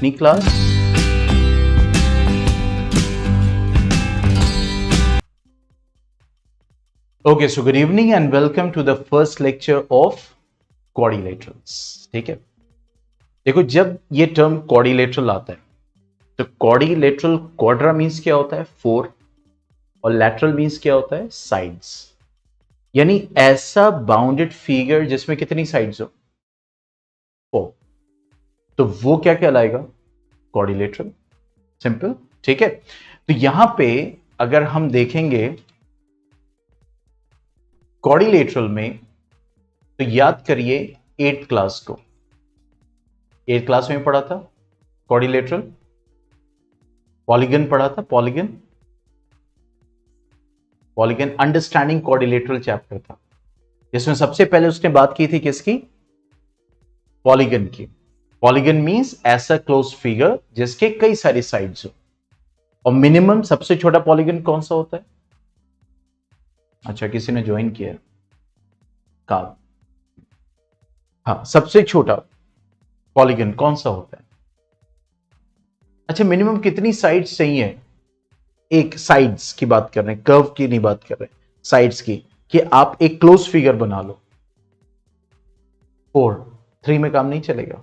अपनी class. Okay, so good evening and welcome to the first lecture of quadrilaterals. ठीक है, देखो जब ये टर्म क्वाड्रिलेटरल आता है तो क्वाड्रिलेटरल, क्वाड्रा मींस क्या होता है? 4, और लैटरल मींस क्या होता है? साइड्स। यानी ऐसा बाउंडेड फिगर जिसमें कितनी साइड्स हो? 4। तो वो क्या कहलाएगा? क्वाड्रिलेटरल। सिंपल। ठीक है, तो यहां पे अगर हम देखेंगे क्वाड्रिलेटरल में, तो याद करिए 8th क्लास को। 8th क्लास में पढ़ा था क्वाड्रिलेटरल, पॉलीगन पढ़ा था, पॉलीगन अंडरस्टैंडिंग क्वाड्रिलेटरल चैप्टर था, जिसमें सबसे पहले उसने बात की थी किसकी? पॉलीगन की। पॉलीगन मींस ऐसा क्लोज फिगर जिसके कई सारी साइड्स हो, और मिनिमम सबसे छोटा पॉलीगन कौन सा होता है? अच्छा, किसी ने ज्वाइन किया? काम। हाँ, सबसे छोटा पॉलीगन कौन सा होता है? अच्छा, मिनिमम कितनी साइड्स चाहिए? एक साइड्स की बात कर रहे हैं, कर्व की नहीं बात कर रहे, साइड्स की, कि आप एक क्लोज फिगर बना लो। 4, 3 में काम नहीं चलेगा।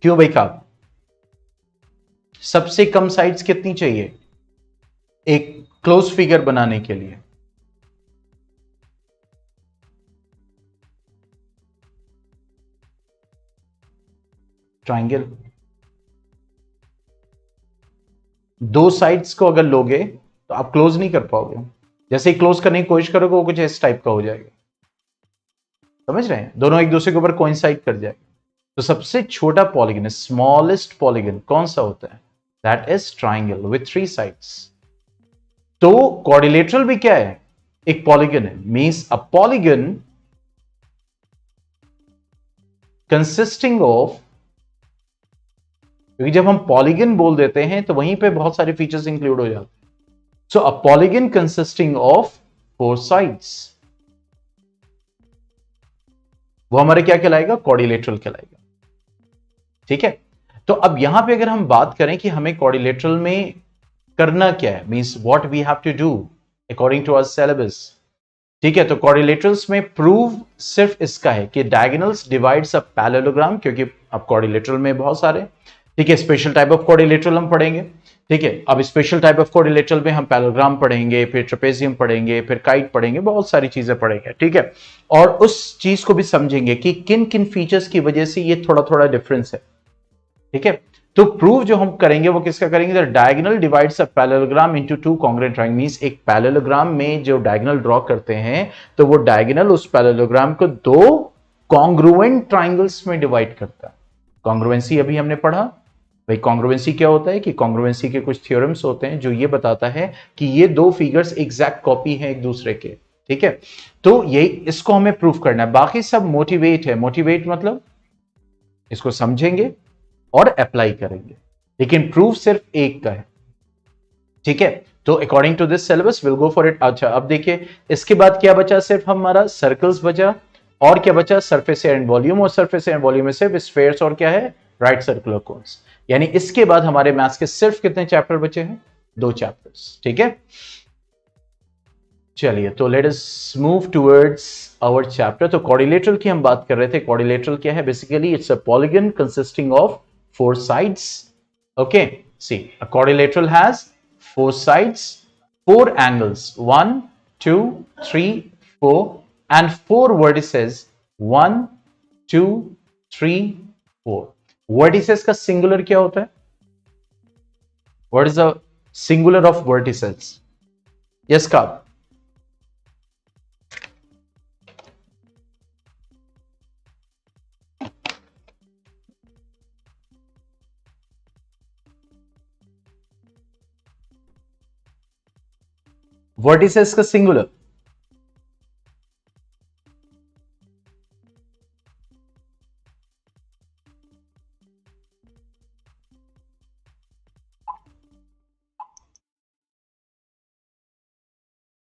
क्यों भाई? काम सबसे कम साइड्स कितनी चाहिए एक क्लोज फिगर बनाने के लिए? ट्राइंगल। 2 साइड्स को अगर लोगे तो आप क्लोज नहीं कर पाओगे। जैसे ही क्लोज करने की कोशिश करोगे वो कुछ इस टाइप का हो जाएगा। समझ रहे हैं? दोनों एक दूसरे के ऊपर कोइंसाइड कर जाएगा। तो सबसे छोटा पॉलीगन, स्मॉलेस्ट पॉलीगन कौन सा होता है? That is triangle with 3 sides. तो क्वाड्रिलेटरल भी क्या है? एक पॉलीगन है। Means a polygon consisting of, क्योंकि जब हम पॉलीगन बोल देते हैं तो वहीं पे बहुत सारे फीचर्स इंक्लूड हो जाते हैं। So a polygon consisting of 4 sides, वो हमारे क्या कहलाएगा? क्वाड्रिलेटरल कहलाएगा। ठीक है, तो अब यहां पे अगर हम बात करें कि हमें क्वाड्रिलेटरल में करना क्या है, means what we have to do according to our syllabus. ठीक है, तो क्वाड्रिलेटरल्स में प्रूव सिर्फ इसका है कि डायगोनल्स डिवाइड्स अ पैरेललोग्राम, क्योंकि अब क्वाड्रिलेटरल में बहुत सारे, ठीक है, स्पेशल टाइप ऑफ क्वाड्रिलेटरल हम पढ़ेंगे। ठीक है, अब स्पेशल टाइप ऑफ क्वाड्रिलेटरल में हम पैरेललोग्राम पढ़ेंगे, फिर ट्रेपेजियम पढ़ेंगे, फिर काइट पढ़ेंगे, बहुत सारी चीजें पढ़ेंगे। ठीक है, और उस चीज को भी समझेंगे कि किन किन फीचर्स की वजह से ये थोड़ा थोड़ा डिफरेंस है। ठीक है, तो प्रूव जो हम करेंगे वो किसका करेंगे? The diagonal divides a parallelogram into 2 congruent triangle. Means एक पैरेललोग्राम में जो डायगोनल ड्रॉ करते हैं तो वो डायगोनल उस पैरेललोग्राम को 2 कॉन्ग्रुएंट ट्रायंगल्स में डिवाइड करता है। कॉन्ग्रुएंसी अभी हमने पढ़ा। भाई कॉन्ग्रुएंसी क्या होता है? कि कॉन्ग्रुएंसी के कुछ थ्योरम्स होते हैं जो ये बताता है कि ये 2 फिगर्स एग्जैक्ट कॉपी हैं एक दूसरे के। ठीक है, तो ये इसको हमें प्रूफ करना है। बाकी सब मोटिवेट है। मोटिवेट मतलब इसको समझेंगे और अप्लाई करेंगे, लेकिन प्रूफ सिर्फ एक का है। ठीक है, तो according to this syllabus will go for it. अच्छा, अब देखिए इसके बाद क्या बचा? सिर्फ हमारा सर्कल्स बचा, और क्या बचा? सरफेस एंड वॉल्यूम, और सरफेस एंड वॉल्यूम में सिर्फ स्फेयर्स और क्या है? Right circular cones. यानी इसके बाद हमारे मैथ्स के सिर्फ कितने चैप्टर बचे हैं? 2 चैप्टर्स। ठीक है, चलिए तो let us move towards our chapter. तो क्वाड्रिलेटरल की हम बात कर रहे थे। क्वाड्रिलेटरल क्या है? Basically it's a polygon consisting of 4 sides. Okay, see, a quadrilateral has 4 sides, 4 angles, 1, 2, 3, 4, and 4 vertices, 1, 2, 3, 4. Vertices का singular क्या होता है? What is the singular of vertices? Yes, Kab. Vertices का singular.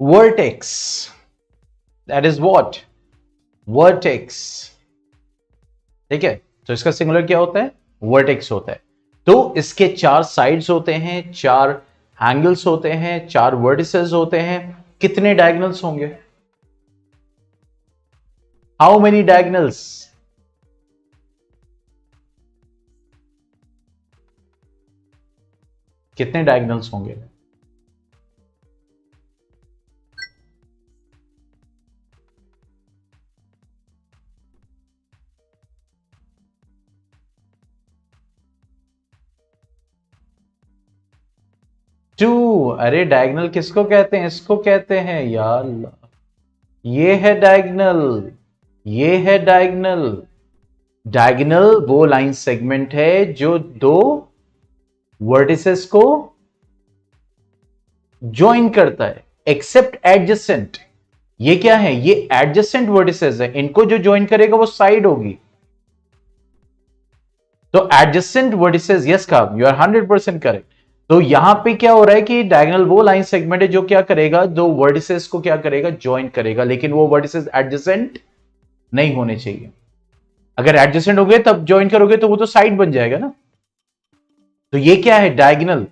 Vertex. That is what? Vertex. ठीक है, तो इसका singular क्या होता है? वर्टेक्स होता है। तो इसके 4 साइड्स होते हैं, 4 एंगल्स होते हैं, 4 वर्टिसेस होते हैं। कितने डायगनल्स होंगे? How many diagonals? कितने डायगनल्स होंगे? टू। अरे डायगनल किसको कहते हैं? इसको कहते हैं यार, ये है डायगनल, ये है डायगनल। डायगनल वो लाइन सेगमेंट है जो दो वर्टिसेस को ज्वाइन करता है, एक्सेप्ट एडजेसेंट। ये क्या है? ये एडजेसेंट वर्टिसेस है, इनको जो ज्वाइन करेगा वो साइड होगी। तो एडजेसेंट वर्टिसेस, यस का यू आर 100% करेक्ट। तो यहां पे क्या हो रहा है कि डायगोनल वो लाइन सेगमेंट है जो क्या करेगा, दो वर्टिसेस को क्या करेगा, ज्वाइन करेगा, लेकिन वो वर्टिसेस एडजेसेंट नहीं होने चाहिए। अगर एडजेसेंट हो गए तब ज्वाइन करोगे तो वो तो साइड बन जाएगा ना। तो ये क्या है? डायगोनल।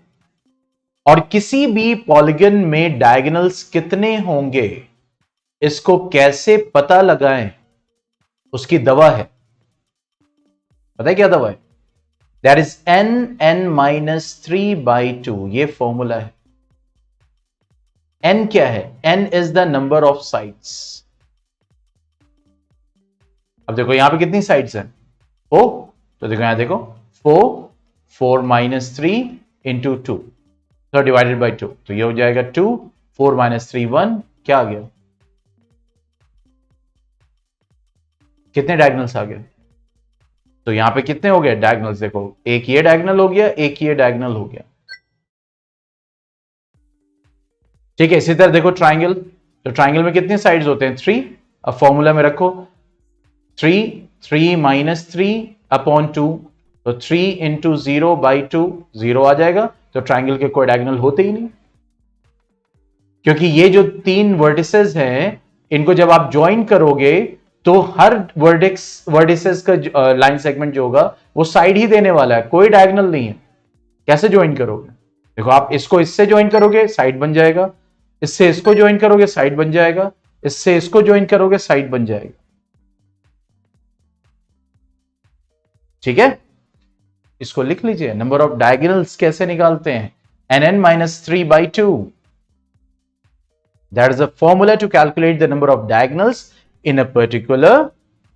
और किसी भी पॉलीगन में डायगोनल्स कितने होंगे इसको कैसे पता लगाएं, उसकी दवा है। पता है क्या दवा है? That is n(n-3/2). ये फॉर्मूला है। n क्या है? n is the number of sides. अब देखो यहां पे कितनी साइड्स हैं? 4। तो देखो यहां देखो 4, 4 - 3 × 2, तो डिवाइडेड बाई 2, तो ये हो जाएगा 2, 4 - 3 1। क्या आ गया? कितने डायगोनल्स आ गए? तो यहां पे कितने हो गए डायगोनल्स? देखो एक ये डायगोनल हो गया, एक ये डायगोनल हो गया। ठीक है, इसी तरह देखो ट्राइंगल। तो ट्राइंगल में कितने साइड्स होते हैं? 3। अब फॉर्मूला में रखो 3, 3 - 3/2, तो 3 × 0/2, 0 आ जाएगा। तो ट्राइंगल के कोई डायगोनल होते ही नहीं, क्योंकि ये जो 3 वर्टिसेस हैं इनको जब आप ज्वाइन करोगे तो हर वर्टिसेस का लाइन सेगमेंट जो होगा वो साइड ही देने वाला है, कोई डायगोनल नहीं है। कैसे ज्वाइन करोगे? देखो आप इसको इससे ज्वाइन करोगे साइड बन जाएगा, इससे इसको ज्वाइन करोगे साइड बन जाएगा, इससे इसको ज्वाइन करोगे साइड बन जाएगा। ठीक है, इसको लिख लीजिए। नंबर ऑफ डायगोनल्स कैसे निकालते हैं? nn-3/2। That is a formula to calculate the number of diagonals in a particular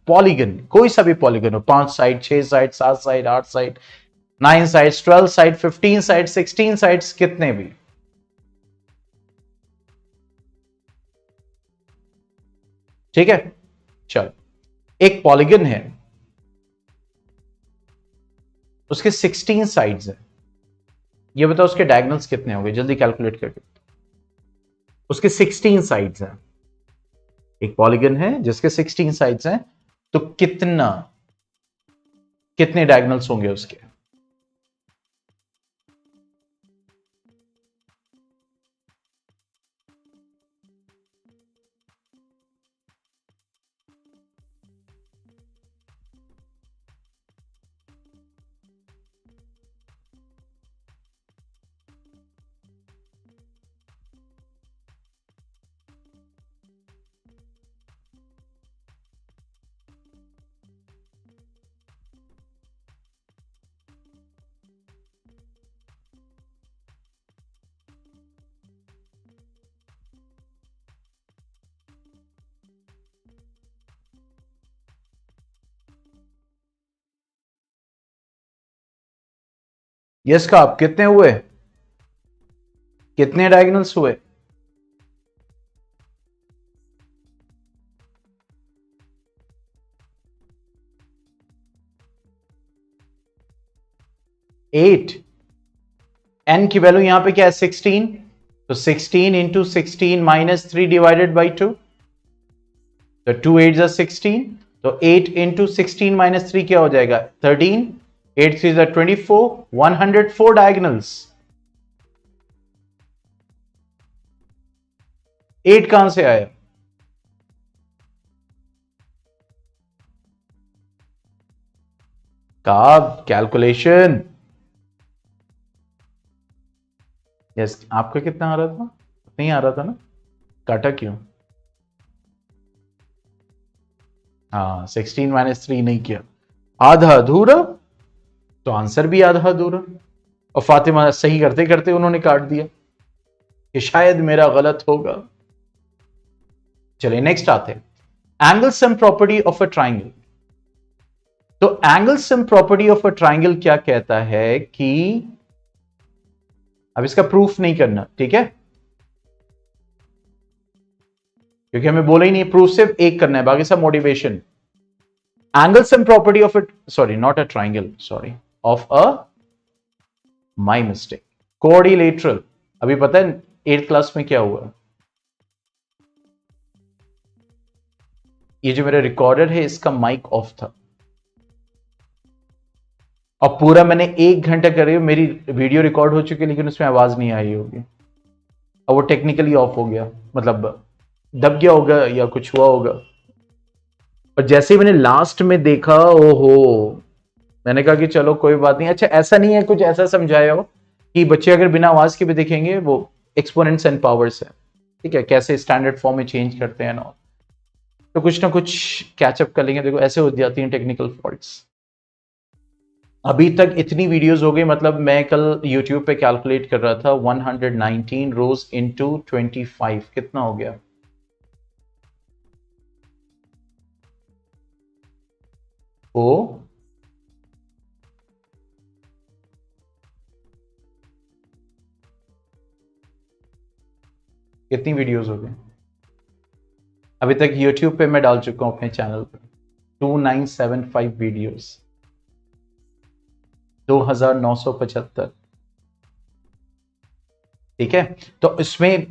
polygon। कोई सा भी पॉलीगन हो, 5 side, 6 side, 7 side, 8 side, 9 sides, 12 side, 15 side, 16 sides, कितने भी। ठीक है, चलो एक पॉलीगन है, उसके 16 साइड्स हैं। ये बताओ उसके डायगोनल्स कितने होंगे, जल्दी कैलकुलेट करके। उसके 16 साइड्स हैं, एक पॉलीगन है जिसके 16 साइड्स हैं, तो कितने डायगोनल्स होंगे उसके? यस का आप कितने हुए? कितने डायगोनल्स हुए? एट। एन की वैल्यू यहां पे क्या है? 16। तो 16 × 16 - 3 डिवाइडेड बाई 2, तो 2 8 जा 16। तो 8 × 16 - 3 क्या हो जाएगा? 13। 8 3 जा 24, 104 डायगोनल्स। 8 कहां से आया? साहब कैलकुलेशन। यस, आपका कितना आ रहा था? नहीं आ रहा था ना, काटा क्यों? हाँ, 16 - 3 नहीं किया, आधा अधूरा, तो आंसर भी आधा अधूरा। और फातिमा सही करते करते उन्होंने काट दिया कि शायद मेरा गलत होगा। चलिए नेक्स्ट आते हैं, angle sum property of a triangle. तो angle sum property of a triangle क्या कहता है कि, अब इसका प्रूफ नहीं करना, ठीक है, क्योंकि हमें बोला ही नहीं, प्रूफ सिर्फ एक करना है, बाकी सब motivation. Angle sum property of a, sorry not a triangle, sorry, of a, my mistake, quadrilateral. अभी पता है 8th क्लास में क्या हुआ? ये जो मेरा रिकॉर्डर है इसका माइक ऑफ था, और पूरा मैंने 1 घंटा करे, मेरी वीडियो रिकॉर्ड हो चुकी है लेकिन उसमें आवाज नहीं आई होगी, और वो टेक्निकली ऑफ हो गया, मतलब दब गया होगा या कुछ हुआ होगा। और जैसे ही मैंने लास्ट में देखा, ओहो, मैंने कहा कि चलो कोई बात नहीं। अच्छा, ऐसा नहीं है, कुछ ऐसा समझाया हो कि बच्चे अगर बिना आवाज के भी देखेंगे, वो एक्सपोनेंट्स एंड पावर्स है, ठीक है, कैसे स्टैंडर्ड फॉर्म में चेंज करते हैं ना, तो कुछ ना कुछ कैचअप कर लेंगे। देखो ऐसे हो जाती हैं टेक्निकल फॉल्ट्स। अभी तक इतनी वीडियोस हो गई, मतलब मैं कल YouTube पे कैलकुलेट कर रहा था, 119 रोज इंटू 25 कितना हो गया? ओ, कितनी वीडियोस हो गई अभी तक? YouTube पे मैं डाल चुका हूं अपने चैनल पे 2975 वीडियोस, 2975, ठीक है। तो इसमें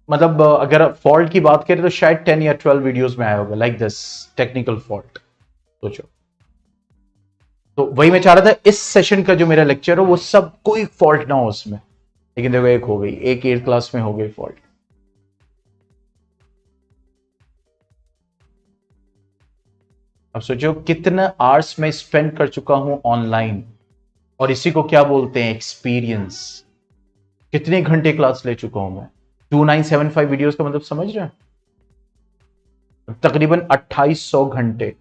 मतलब अगर फॉल्ट की बात करें तो शायद 10 या 12 वीडियोस में आया होगा लाइक दिस टेक्निकल फॉल्ट, सोचो। तो वही मैं चाह रहा था इस सेशन का जो मेरा लेक्चर हो वो सब कोई फॉल्ट ना हो उसमें, लेकिन देखो एक हो गई, एक 8th क्लास में हो गई फॉल्ट। अब सोचो कितना आवर्स में स्पेंड कर चुका हूं ऑनलाइन, और इसी को क्या बोलते हैं, एक्सपीरियंस। कितने घंटे क्लास ले चुका हूं मैं, 2975 वीडियोस का मतलब समझ रहे हैं, तकरीबन 2800 घंटे,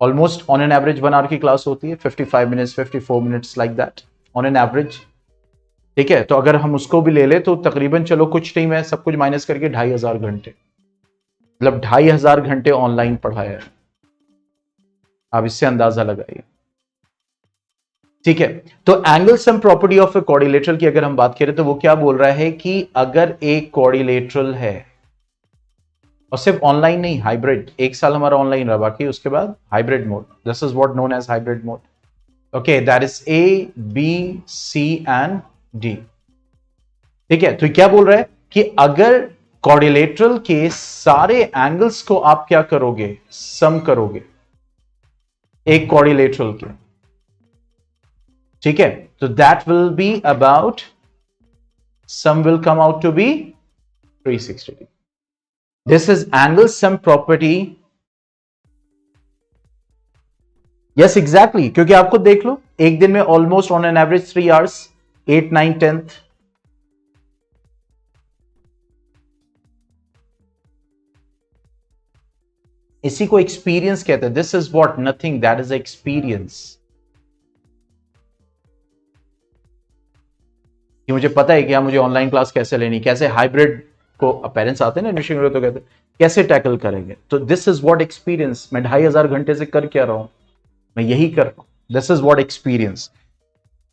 almost on an average 1 hour की क्लास होती है, 55 minutes 54 minutes like that on an average, ठीक है। तो अगर हम उसको भी ले ले तो तकरीबन, चलो कुछ नहीं, मैं सब कुछ माइनस करके 2500 घंटे, मतलब 2500 घंटे ऑनलाइन पढ़ाया है। आप इससे अंदाजा लगाइए, ठीक है। तो angle sum property of a कोऑर्डिलेटरल की अगर हम बात करें तो वो क्या बोल रहा है कि अगर एक कोऑर्डिलेटरल है, और सिर्फ ऑनलाइन नहीं, हाइब्रिड, 1 साल हमारा ऑनलाइन रहा, बाकी उसके बाद hybrid mode, this is what known as hybrid mode, okay, that is A B C and D, ठीक है। तो क्या बोल रहा है कि अगर कोऑर्डिलेटरल के सारे एंगल्स को आप क्या करोगे, सम करोगे एक कोऑर्डिलेटरल के, ठीक है, तो that will be about, sum will come out to be 360 degree. This is angle sum property. Yes, exactly. क्योंकि आपको देख लो एक दिन में almost on an average 3 hours, 8 9 10th, इसी को एक्सपीरियंस कहते हैं। This is what, nothing, that is experience. कि मुझे पता है कि मुझे ऑनलाइन क्लास कैसे लेनी, कैसे हाइब्रिड को, पेरेंट्स आते हैं ना एडमिशन तो कहते हैं कैसे टैकल करेंगे, तो दिस इज व्हाट एक्सपीरियंस। मैं 2500 घंटे से कर क्या रहा हूं, मैं यही कर रहा हूं, दिस इज व्हाट एक्सपीरियंस।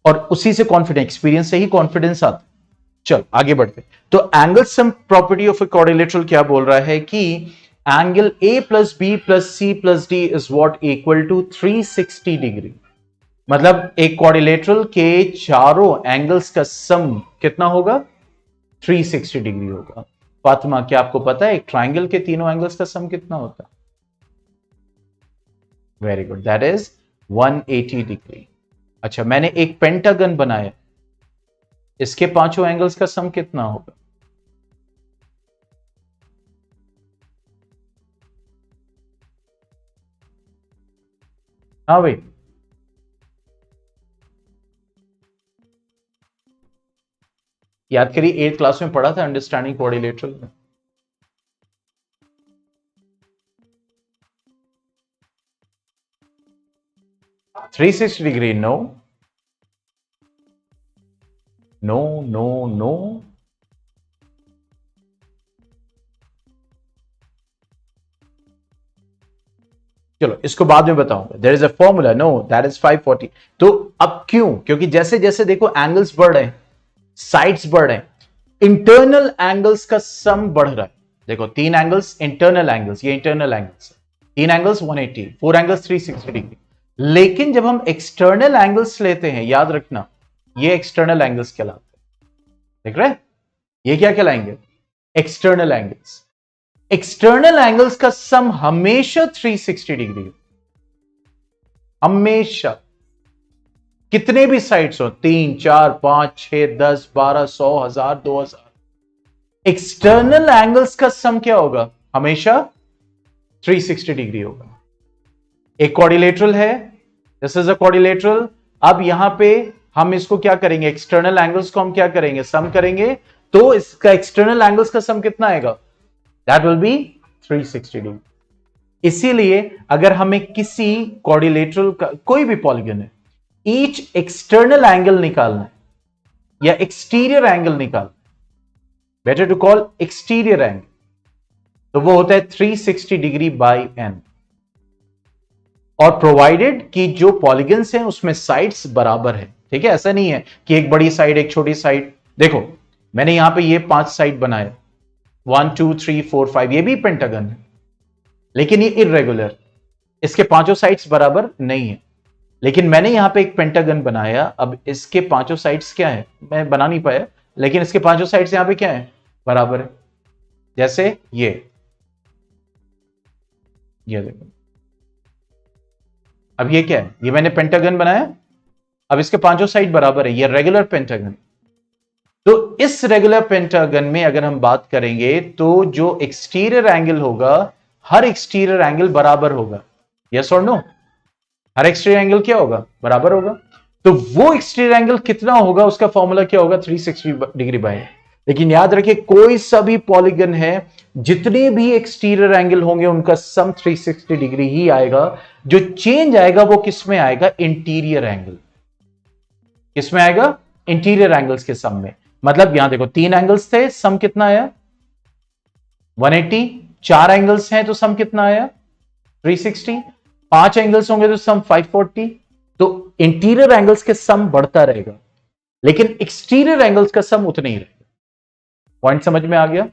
और उसी से कॉन्फिडेंस, एक्सपीरियंस से ही कॉन्फिडेंस आता। चल आगे बढ़ते। तो angle sum property of a quadrilateral क्या बोल रहा है कि angle A plus B plus C plus D is what equal to 360 degree. मतलब एक क्वाड्रिलेटरल के चारों एंगल्स का सम कितना होगा, 360 डिग्री होगा। फातिमा क्या आपको पता है एक ट्राइंगल के तीनों एंगल्स का सम कितना होता है? Very good, that is 180 degree. अच्छा, मैंने एक पेंटागन बनाया, इसके पांचों एंगल्स का सम कितना होगा? हाँ भाई, याद करिए 8th क्लास में पढ़ा था अंडरस्टैंडिंग क्वाड्रिलेटरल में। Three sixty degree no no no no. चलो इसको बाद में बताऊंगा। There is a formula, no that is 540। तो अब क्यों? क्योंकि जैसे जैसे देखो एंगल्स बढ़ रहे हैं, साइड्स बढ़ रहे हैं, इंटरनल एंगल्स का सम बढ़ रहा है। देखो 3 एंगल्स इंटरनल एंगल्स, ये internal angles, 3 angles 180, 4 angles 360 degree. लेकिन जब हम एक्सटर्नल एंगल्स लेते हैं, याद रखना ये एक्सटर्नल एंगल्स कहलाते हैं। देख रहे हैं? ये क्या कहलाएंगे? External angles. एक्सटर्नल एंगल्स का सम हमेशा 360 डिग्री है, हमेशा। कितने भी साइड्स हो, 3 4 5 6 10 12 100 1000 2000, एक्सटर्नल एंगल्स का सम क्या होगा? हमेशा 360 डिग्री होगा। एक क्वाड्रिलेटरल है, दिस इज अ क्वाड्रिलेटरल। अब यहां पे हम इसको क्या करेंगे? एक्सटर्नल एंगल्स को हम क्या करेंगे? सम करेंगे। तो इसका एक्सटर्नल एंगल्स का सम कितना आएगा? That will be 360 degree. इसीलिए अगर हमें किसी क्वाड्रिलेटरल का कोई भी पॉलीगन है, ईच एक्सटर्नल एंगल निकालना है या एक्सटीरियर एंगल निकालना, better to call exterior angle, तो वो होता है 360 डिग्री बाई एन। और प्रोवाइडेड कि जो पॉलीगन्स हैं उसमें साइड्स बराबर है। ठीक है, ऐसा नहीं है कि एक बड़ी साइड एक छोटी साइड। देखो मैंने यहां पे ये 5 साइड बनाए, 1 2 3 4 5, ये भी पेंटागन है, लेकिन ये इर्रेगुलर, इसके पांचों साइड्स बराबर नहीं है। लेकिन मैंने यहां पे एक पेंटागन बनाया, अब इसके पांचों साइड्स क्या है? मैं बना नहीं पाया, लेकिन इसके पांचों साइड्स यहां पे क्या है? बराबर है। जैसे ये देखो, अब ये क्या है? ये मैंने पेंटागन बनाया, अब इसके पांचों साइड बराबर है, ये रेगुलर पेंटागन। तो इस रेगुलर पेंटागन में अगर हम बात करेंगे तो जो एक्सटीरियर एंगल होगा, हर एक्सटीरियर एंगल बराबर होगा। यस और नो? हर एक्सटीरियर एंगल क्या होगा? बराबर होगा। तो वो एक्सटीरियर एंगल कितना होगा? उसका फॉर्मूला क्या होगा? 360 डिग्री बाय। लेकिन याद रखिए कोई सा भी पॉलीगन है, जितने भी एक्सटीरियर एंगल होंगे उनका सम 360 डिग्री ही आएगा। जो चेंज आएगा वो किस में आएगा? Interior angle. किस में आएगा? इंटीरियर एंगल्स के सम में। मतलब यहां देखो 3 एंगल्स थे, सम कितना आया? 180। 4 एंगल्स हैं तो सम कितना आया? 360। 5 एंगल्स होंगे तो सम 540। तो इंटीरियर एंगल्स के सम बढ़ता रहेगा, लेकिन एक्सटीरियर एंगल्स का सम उतना ही रहेगा। पॉइंट समझ में आ गया?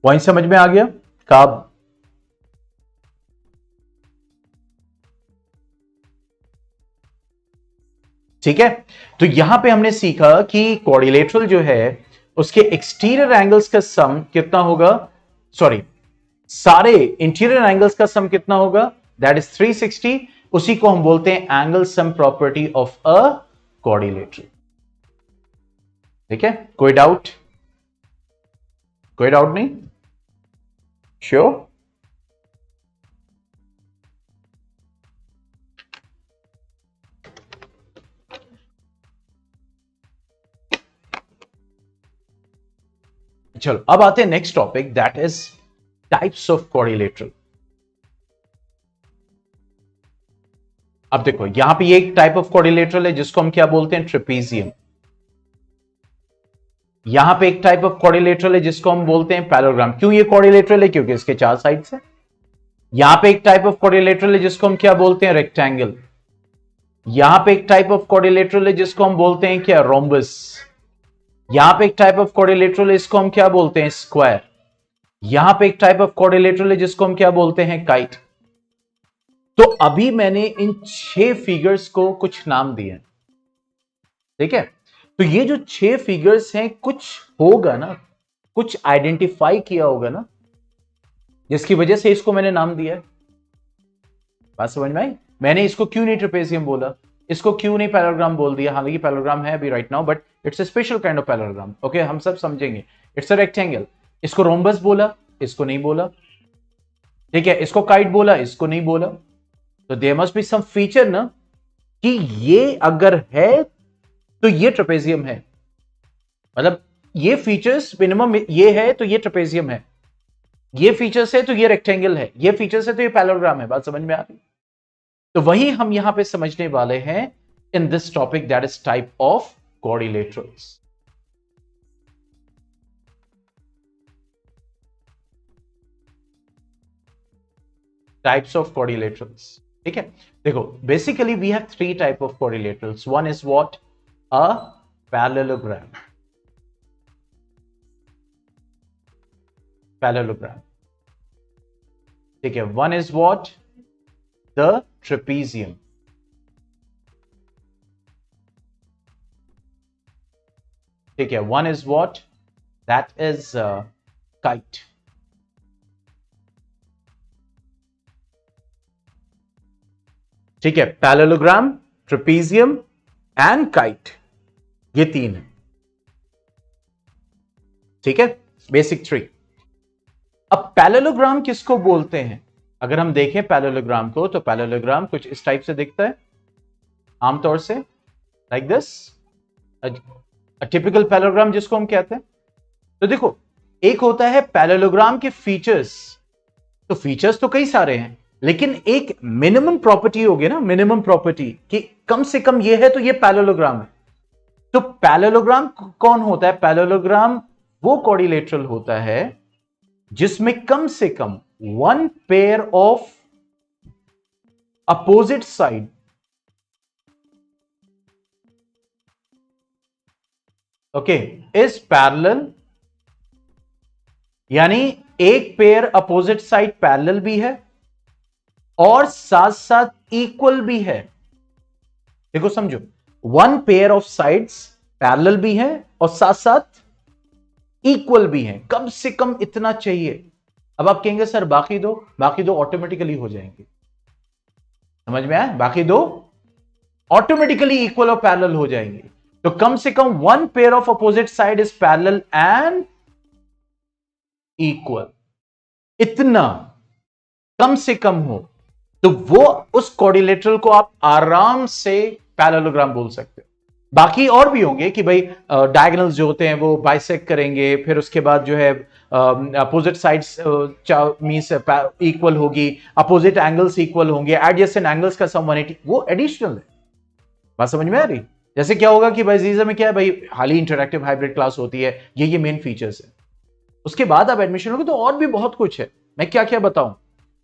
पॉइंट समझ में आ गया? कब? ठीक है, तो यहां पे हमने सीखा कि क्वाड्रिलेटरल जो है उसके एक्सटीरियर एंगल्स का सम कितना होगा? सॉरी, सारे इंटीरियर एंगल्स का सम कितना होगा? That is 360। उसी को हम बोलते हैं angle sum property of a quadrilateral. ठीक है, कोई डाउट? कोई डाउट नहीं? श्योर? चलो अब आते हैं next topic, that is types of quadrilateral. अब देखो यहां पे ये एक टाइप ऑफ क्वाड्रिलेटरल है जिसको हम क्या बोलते हैं? ट्रेपेजियम। यहां पे एक टाइप ऑफ क्वाड्रिलेटरल है जिसको हम बोलते हैं पैरेललोग्राम। क्यों ये क्वाड्रिलेटरल है? क्योंकि इसके 4 साइड्स हैं। यहां पे एक टाइप ऑफ क्वाड्रिलेटरल है जिसको हम क्या बोलते हैं? रेक्टेंगल। यहां पे एक टाइप ऑफ क्वाड्रिलेटरल है जिसको हम बोलते हैं क्या? रोम्बस। यहां पे एक टाइप ऑफ क्वाड्रिलेटरल है जिसको हम क्या बोलते हैं? स्क्वायर। यहां पे एक टाइप ऑफ क्वाड्रिलेटरल है जिसको हम क्या बोलते हैं? काइट। तो अभी मैंने इन 6 फिगर्स को कुछ नाम दिए, ठीक है? तो ये जो 6 फिगर्स हैं, कुछ होगा ना, कुछ आइडेंटिफाई किया होगा ना, जिसकी वजह से इसको मैंने नाम दिया है। बात समझ में आई? मैंने इसको क्यों नहीं ट्रेपेजियम बोला, इसको क्यों नहीं पैरेललोग्राम बोल दिया? हालांकि पैरेललोग्राम है अभी right now, but it's a special kind of parallelogram. Okay, हम सब समझेंगे। It's a rectangle. इसको रोम्बस बोला, इसको नहीं बोला। ठीक है, इसको काइट बोला, इसको नहीं बोला। तो there must be some feature ना कि ये अगर है तो ये ट्रेपेजियम है, मतलब ये फीचर्स मिनिमम ये है तो ये ट्रेपेजियम है, ये फीचर्स है तो ये रेक्टेंगल है, ये फीचर्स है तो ये पैरेललोग्राम है। बात समझ में आ रही? तो वही हम यहां पे समझने वाले हैं in this topic, that is type of quadrilaterals. Types of quadrilaterals, ठीक है। देखो basically we have three type of quadrilaterals. One is what? A parallelogram. Parallelogram, ठीक है। One is what? The trapezium. ठीक है, one is what? That is kite. ठीक है, parallelogram, trapezium and kite, ये तीन है। ठीक है, बेसिक थ्री। अब पैरेललोग्राम किसको बोलते हैं? अगर हम देखें पैरेललोग्राम को, तो पैरेललोग्राम कुछ इस टाइप से दिखता है आमतौर से, लाइक दिस, टिपिकल पैरेललोग्राम जिसको हम कहते हैं। तो देखो, एक होता है पैरेललोग्राम के फीचर्स। तो फीचर्स तो कई सारे हैं, लेकिन एक मिनिमम प्रॉपर्टी होगी ना, मिनिमम प्रॉपर्टी कि कम से कम ये है तो ये पैरेललोग्राम है। तो पैरेललोग्राम कौन होता है? पैरेललोग्राम वो क्वाड्रिलेटरल होता है जिसमें कम से कम one pair of opposite side okay is parallel, यानी एक पेयर अपोजिट साइड पैरेलल भी है और साथ साथ इक्वल भी है। देखो समझो, one pair of sides parallel भी है और साथ साथ इक्वल भी है, कम से कम इतना चाहिए। अब आप कहेंगे सर बाकी दो ऑटोमेटिकली हो जाएंगे। समझ में आया? बाकी दो ऑटोमेटिकली इक्वल और पैरेलल हो जाएंगे। तो कम से कम one pair of opposite side is parallel and equal, इतना कम से कम हो तो वो उस क्वाड्रिलेटरल को आप आराम से पैरेललोग्राम बोल सकते हो। बाकी और भी होंगे कि भाई डायगोनल्स जो होते हैं वो बाइसेक्ट करेंगे, फिर उसके बाद जो है अपोजिट साइड्स मींस इक्वल होगी, अपोजिट एंगल्स इक्वल होंगे, एडजेसेंट एंगल्स का सम 180, वो एडिशनल है। बात समझ में आ रही? जैसे क्या होगा कि भाई जीजा में क्या है, भाई हाईली इंटरैक्टिव हाइब्रिड क्लास होती है, ये मेन फीचर्स है। उसके बाद आप एडमिशन लोगे तो और भी बहुत कुछ है, मैं क्या क्या बताऊं,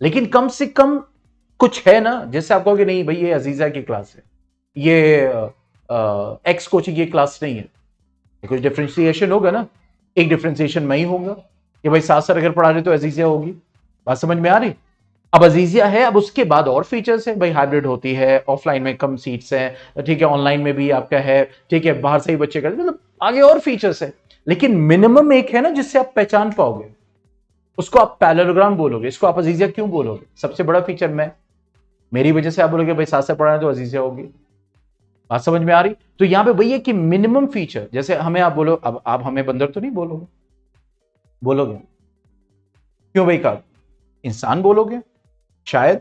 लेकिन कम से कम कुछ है ना, जैसे आप कहोगे नहीं भाई ये अजीजा की क्लास है, ये एक्स कोचिंग की क्लास नहीं है, कुछ डिफरेंशिएशन होगा ना। एक डिफरेंशिएशन मैं ही होगा कि भाई साथ साथ अगर पढ़ा रहे तो अजीजिया होगी। बात समझ में आ रही? अब अजीजिया है, अब उसके बाद और फीचर्स है, भाई हाइब्रिड होती है, ऑफलाइन में कम सीट्स हैं, ठीक है, ऑनलाइन में भी आपका है, ठीक है, बाहर से ही बच्चे करते, मतलब आगे और फीचर्स है। लेकिन मिनिमम एक है ना जिससे आप पहचान पाओगे, उसको आप पैरेललोग्राम बोलोगे। इसको आप अजीजिया क्यों बोलोगे? सबसे बड़ा फीचर मैं, मेरी वजह से आप बोलोगे भाई साथ साथ पढ़ा है तो अजीजिया होगी। बात समझ में आ रही? तो यहां पे वही है कि मिनिमम फीचर, जैसे हमें आप बोलो, अब आप हमें बंदर तो नहीं बोलोगे? बोलोगे क्यों भाई? का इंसान बोलोगे शायद।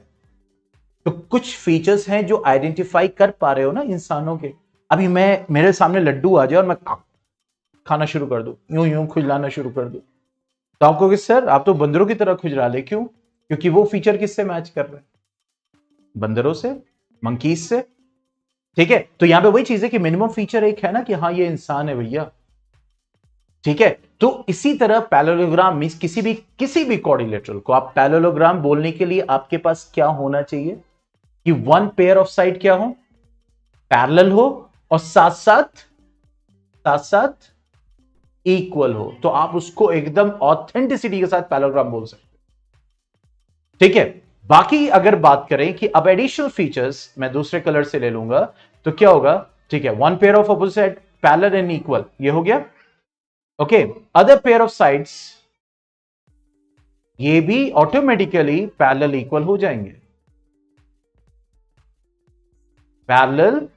तो कुछ फीचर्स हैं जो आइडेंटिफाई कर पा रहे हो ना इंसानों के। अभी मैं, मेरे सामने लड्डू आ जाए और मैं खाना शुरू कर दूं, यूं यूं खुजलाना शुरू कर दूं, तो आप कहोगे सर आप तो बंदरों की तरह खुजला ले। क्यों? क्योंकि वो फीचर किससे मैच कर रहे हैं? बंदरों से, मंकीज से। ठीक है, तो यहां पे वही चीज है कि मिनिमम फीचर एक है ना कि हाँ ये इंसान है भैया। ठीक है, तो इसी तरह पैरेललोग्राम मींस किसी भी क्वाड्रिलेटरल को आप पैरेललोग्राम बोलने के लिए आपके पास क्या होना चाहिए कि वन पेयर ऑफ साइड क्या हो? पैरेलल हो और साथ साथ इक्वल हो, तो आप उसको एकदम ऑथेंटिसिटी के साथ पैरेललोग्राम बोल सकते हैं। ठीक है, बाकी अगर बात करें कि अब एडिशनल फीचर्स मैं दूसरे कलर से ले लूंगा तो क्या होगा? ठीक है, one pair of opposite parallel and equal, ये हो गया। Okay, other pair of sides, ये भी ऑटोमेटिकली पैरेलल इक्वल हो जाएंगे, पैरेलल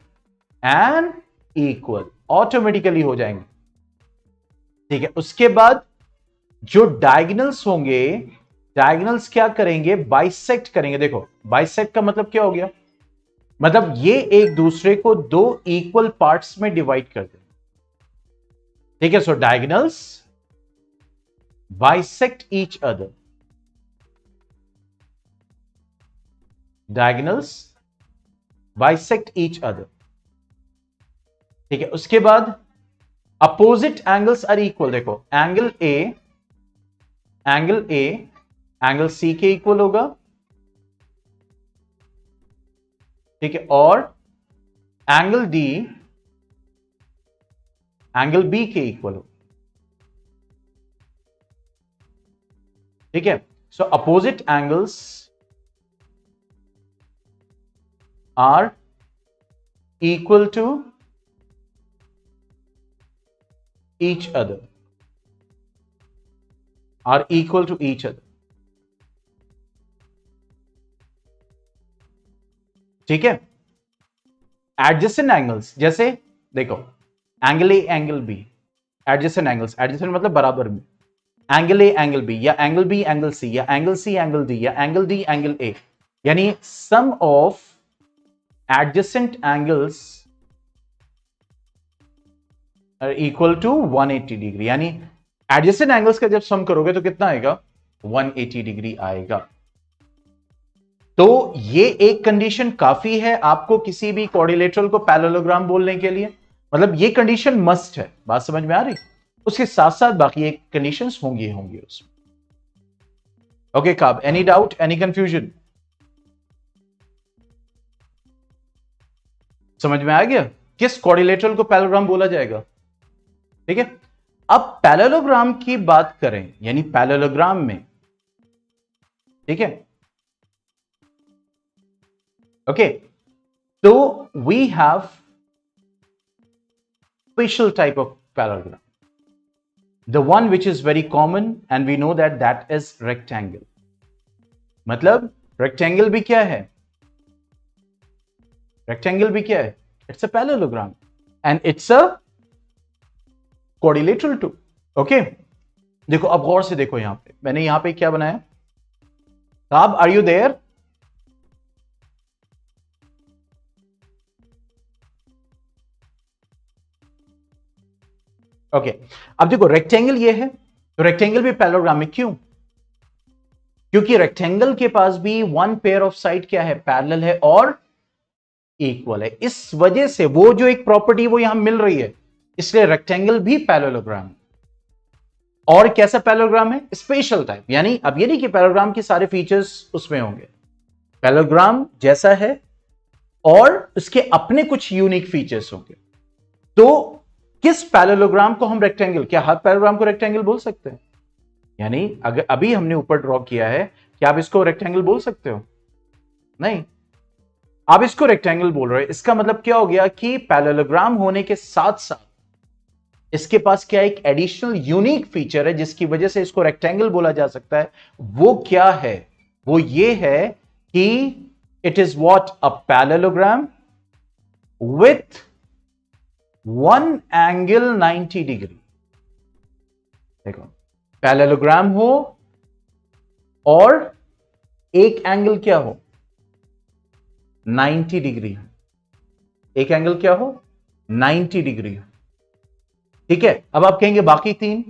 एंड इक्वल ऑटोमेटिकली हो जाएंगे। ठीक है, उसके बाद जो डायगोनल्स होंगे, डायगोनल्स क्या करेंगे? बाइसेक्ट करेंगे। देखो बाइसेक्ट का मतलब क्या हो गया? मतलब ये एक दूसरे को दो इक्वल पार्ट्स में डिवाइड कर दे, ठीक है। So diagonals bisect each other, diagonals bisect each other, ठीक है। उसके बाद अपोजिट एंगल्स आर इक्वल, देखो एंगल ए एंगल सी के इक्वल होगा, ठीक है, और एंगल डी एंगल बी के इक्वल होगा, ठीक है। So opposite angles are equal to each other, are equal to each other, ठीक है। एडजेसेंट एंगल्स, जैसे देखो angle A angle B, adjacent angles, adjacent मतलब बराबर में, एंगल ए एंगल बी, या एंगल बी एंगल सी, या एंगल सी एंगल डी, या एंगल डी एंगल ए, यानी sum of adjacent angles equal to 180 degree, यानी एडजेसेंट एंगल्स का जब सम करोगे तो कितना आएगा, 180 डिग्री आएगा। तो ये एक कंडीशन काफी है आपको किसी भी क्वाड्रिलेटरल को पैरेललोग्राम बोलने के लिए, मतलब ये कंडीशन मस्ट है, बात समझ में आ रही। उसके साथ साथ बाकी एक कंडीशंस होंगी उसमें। ओके काब, एनी डाउट, एनी कंफ्यूजन, समझ में आ गया किस क्वाड्रिलेटरल को पैरेललोग्राम बोला जाएगा, ठीक है। अब पैरेललोग्राम की बात करें, यानी पैरेललोग्राम में, ठीक है, ओके, तो we have special type of parallelogram, the one which is very common and we know that is rectangle. मतलब रेक्टेंगल भी क्या है, रेक्टेंगल भी क्या है, it's a parallelogram and it's a quadrilateral too, okay. देखो अब गौर से देखो, यहां पे मैंने यहां पे क्या बनाया, साहब आर यू देयर, ओके। अब देखो रेक्टेंगल ये है, तो रेक्टेंगल भी पैरेललोग्राम में, क्यों, क्योंकि रेक्टेंगल के पास भी वन पेयर ऑफ साइड क्या है, पैरेलल है और इक्वल है। इस वजह से वो जो एक प्रॉपर्टी वो यहां मिल रही है, इसलिए रेक्टेंगल भी पैरेललोग्राम। और कैसा पैरेललोग्राम है, स्पेशल टाइप, यानी अब ये नहीं कि पैरेललोग्राम के सारे फीचर्स उसमें होंगे, पैरेललोग्राम जैसा है और उसके अपने कुछ यूनिक फीचर्स होंगे। तो किस पैरेललोग्राम को हम रेक्टेंगल, क्या हर पैरेललोग्राम को रेक्टेंगल बोल सकते हैं, यानी अगर अभी हमने ऊपर ड्रॉ किया है, क्या आप इसको रेक्टेंगल बोल सकते हो, नहीं, आप इसको रेक्टेंगल बोल रहे हो। इसका मतलब क्या हो गया कि पैरेललोग्राम होने के साथ साथ इसके पास क्या एक एडिशनल यूनिक फीचर है जिसकी वजह से इसको रेक्टेंगल बोला जा सकता है। वो क्या है, वो ये है कि it is what, a parallelogram with one angle 90 degree. देखो पैरेललोग्राम हो और एक एंगल क्या हो, 90 डिग्री, एक एंगल क्या हो, 90 डिग्री, ठीक है। अब आप कहेंगे बाकी तीन,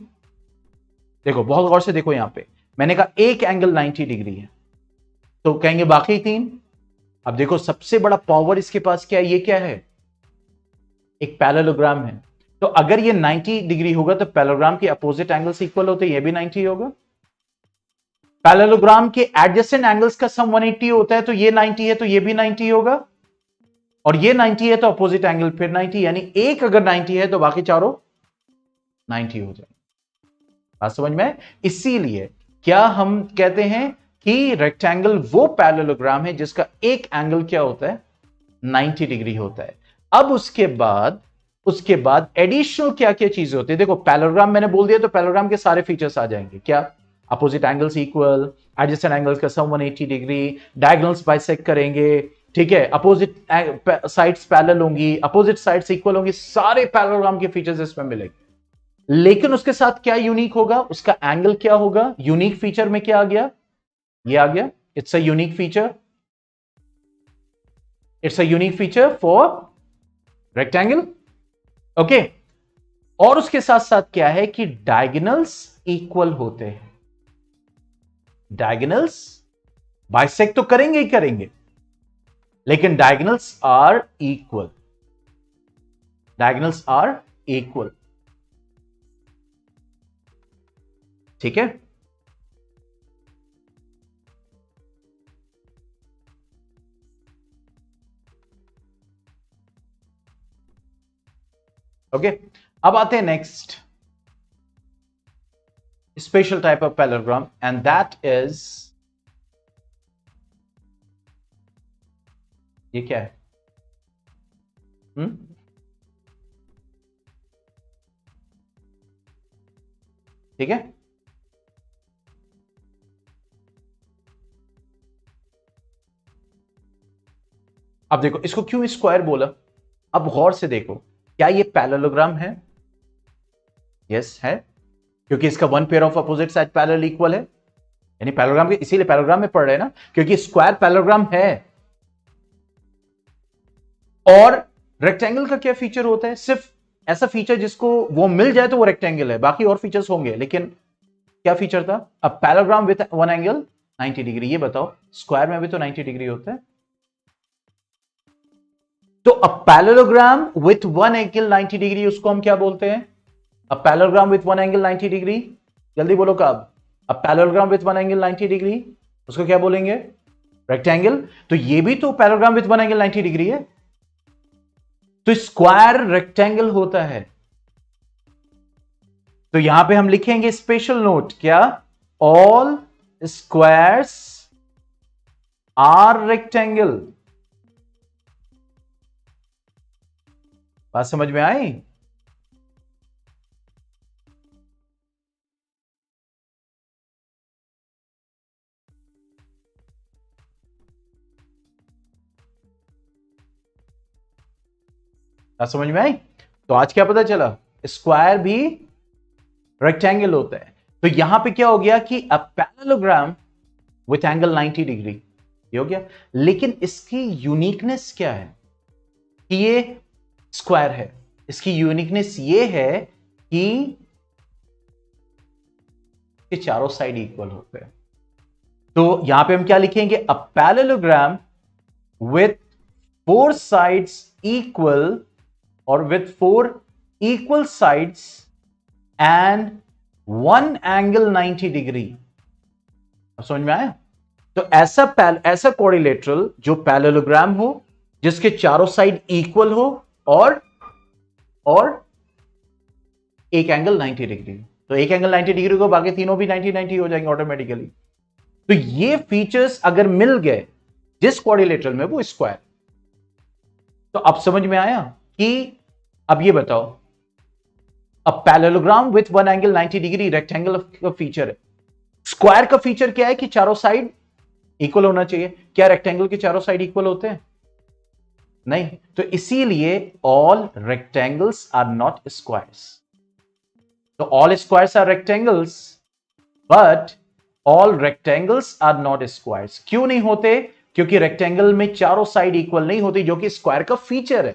देखो बहुत गौर से देखो, यहां पे मैंने कहा एक एंगल 90 डिग्री है, तो कहेंगे बाकी तीन। अब देखो सबसे बड़ा पावर इसके पास क्या है, ये क्या है, एक पैरेललोग्राम है, तो अगर ये 90 डिग्री होगा तो पैरेललोग्राम के अपोजिट एंगल्स इक्वल होते हैं, ये भी 90 होगा। पैरेललोग्राम के एडजेसेंट एंगल्स का सम 180 होता है, तो ये 90 है तो ये भी 90 होगा, और ये 90 है तो अपोजिट एंगल फिर 90, यानी एक अगर 90 है तो बाकी चारों 90 हो जाए। बात समझ में? इसीलिए क्या हम कहते हैं कि रेक्टेंगल वो पैरेललोग्राम है जिसका एक एंगल क्या होता है, 90 डिग्री होता है। अब उसके बाद एडिशनल क्या क्या चीजें होती है, देखो पैरेललोग्राम मैंने बोल दिया तो पैरेललोग्राम के सारे फीचर्स आ जाएंगे, क्या, opposite angles equal, adjacent angles का सम 180 डिग्री, डायगोनल्स बाइसेक्ट करेंगे, ठीक है, अपोजिट साइड्स पैरेलल होंगी, अपोजिट साइड्स इक्वल होंगी, सारे पैरेललोग्राम के फीचर्स इसमें मिलेंगे। लेकिन उसके साथ क्या यूनिक होगा, उसका एंगल क्या होगा, यूनिक फीचर में क्या आ गया, ये आ गया, it's a unique feature, it's a unique feature for rectangle. Okay, और उसके साथ साथ क्या है कि डायगोनल्स इक्वल होते हैं। डायगोनल्स बाइसेक्ट तो करेंगे ही करेंगे, लेकिन diagonals are equal. Diagonals are equal, ठीक है। ओके, अब आते हैं next special type of parallelogram, and that is, ये क्या है? ठीक है, अब देखो इसको क्यों स्क्वायर बोला। अब गौर से देखो, क्या ये पैरेललोग्राम है? यस है, क्योंकि इसका one pair of opposite side parallel equal है, यानी पैरेललोग्राम के, इसीलिए पैरेललोग्राम में पढ़ रहे हैं ना, क्योंकि स्क्वायर पैरेललोग्राम है। और रेक्टेंगल का क्या फीचर होता है? सिर्फ ऐसा फीचर जिसको वो मिल जाए तो वो रेक्टेंगल है, बाकी और फीचर्स होंगे, लेकिन क्या फीचर था? A parallelogram with one angle 90 degree. ये बताओ, स्क्वायर में भी तो 90 डिग्री होता है। तो अ parallelogram with one angle 90 degree, उसको हम क्या बोलते हैं? अ parallelogram with one angle 90 degree, जल्दी बोलो कब? अ parallelogram with one angle 90 degree, उसको क्या बोलेंगे? रेक्टेंगल। तो ये भी तो parallelogram with one angle 90 degree है, तो स्क्वायर रेक्टेंगल होता है। तो यहां पे हम लिखेंगे स्पेशल नोट, क्या? All squares are rectangle. बात समझ में आई? बात समझ में आई? तो आज क्या पता चला? स्क्वायर भी रेक्टेंगल होता है। तो यहां पे क्या हो गया कि अ पैरेललोग्राम विथ एंगल 90 डिग्री, ये हो गया। लेकिन इसकी यूनिकनेस क्या है? कि ये स्क्वायर है। इसकी यूनिकनेस ये है कि चारों साइड इक्वल होते हैं। तो यहां पे हम क्या लिखेंगे? A parallelogram with four sides equal, और with four equal sides and one angle 90 degree. समझ में आया? तो ऐसा कोऑर्डिनेटरल जो पैरेललोग्राम हो, जिसके चारों साइड इक्वल हो, और एक एंगल 90 डिग्री। तो एक एंगल 90 डिग्री को बाकी तीनों भी 90-90 हो जाएंगे ऑटोमेटिकली। तो ये फीचर्स अगर मिल गए जिस कोऑर्डिनेटरल में, वो स्क्वायर। तो अब समझ में आया कि, अब ये बताओ, अ parallelogram with one angle 90 degree rectangle का फीचर है। स्क्वायर का फीचर क्या है? कि चारों साइड इक्वल होना चाहिए। क्या रेक्टेंगल के चारों साइड इक्वल होते हैं? नहीं। तो इसीलिए all rectangles are not squares. तो all squares are rectangles, but all rectangles are not squares. क्यों नहीं होते? क्योंकि रेक्टेंगल में चारों साइड इक्वल नहीं होती, जो कि स्क्वायर का फीचर है।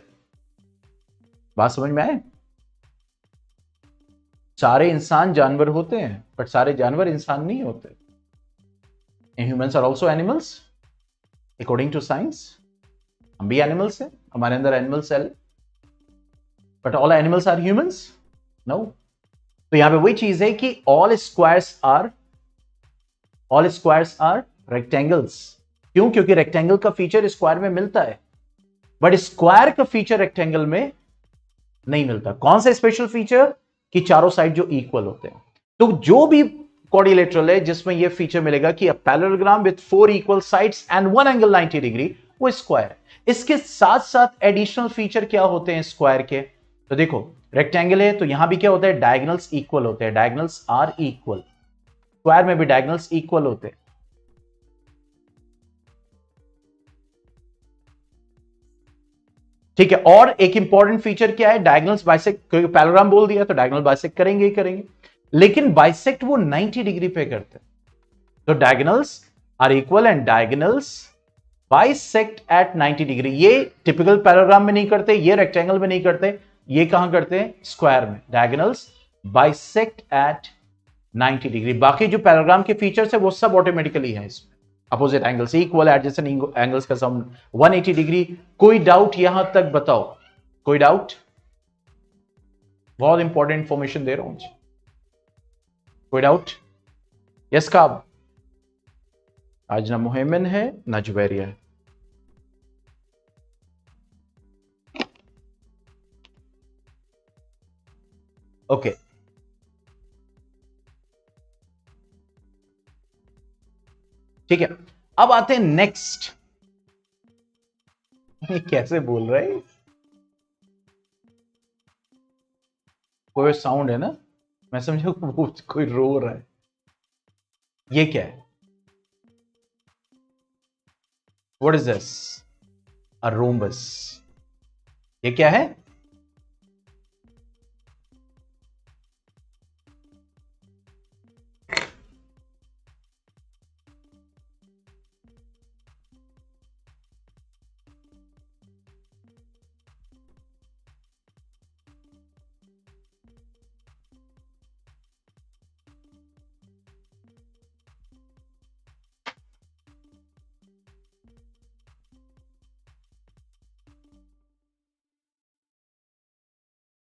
बात समझ में आए? सारे इंसान जानवर होते हैं, बट सारे जानवर इंसान नहीं होते। Humans are also animals according to science. हम भी एनिमल्स हैं, हमारे अंदर animal cell, but all animals are humans? No. तो यहां पे वही चीज है कि ऑल स्क्वायर्स आर रेक्टेंगल्स। क्यों? क्योंकि रेक्टेंगल का फीचर स्क्वायर में मिलता है, बट स्क्वायर का फीचर रेक्टेंगल में नहीं मिलता। कौन सा स्पेशल फीचर? कि चारों साइड जो इक्वल होते हैं। तो जो भी कोऑर्डिनेटरल है जिसमें यह फीचर मिलेगा कि a parallelogram with four equal sides and one angle 90 degree, वो स्क्वायर है। इसके साथ साथ एडिशनल फीचर क्या होते हैं स्क्वायर के? तो देखो, रेक्टेंगल है तो यहां भी क्या होता है? डायगोनल्स इक्वल होते हैं। Diagonals are equal. स्क्वायर में भी डायगोनल्स इक्वल होते हैं। ठीक है। और एक इंपॉर्टेंट फीचर क्या है? डायगोनल्स बाइसेक्ट, क्योंकि पैरेललोग्राम बोल दिया तो डायगोनल बाइसेक्ट करेंगे ही करेंगे, लेकिन बाइसेक्ट वो 90 डिग्री पे करते हैं। तो diagonals are equal and diagonals bisect at 90 degree. ये टिपिकल पैराग्राम में नहीं करते, ये रेक्टेंगल में नहीं करते, ये कहां करते हैं? स्क्वायर में। Diagonals bisect at 90 degree. बाकी जो पैराग्राम के फीचर्स है वो सब ऑटोमेटिकली है इसमें। Opposite angles, equal adjacent angles का सम 180 डिग्री। कोई डाउट यहां तक बताओ? कोई डाउट? बहुत इंपॉर्टेंट इंफॉर्मेशन दे रहा हूं जी। कोई डाउट? यस काब? आज ना मुहैमिन है ना जुबैरिया है। ओके ठीक है, अब आते हैं नेक्स्ट। कैसे बोल रहे हैं? कोई साउंड है ना, मैं समझा कोई रो रहा है। ये क्या है? What is this? A rhombus. ये क्या है?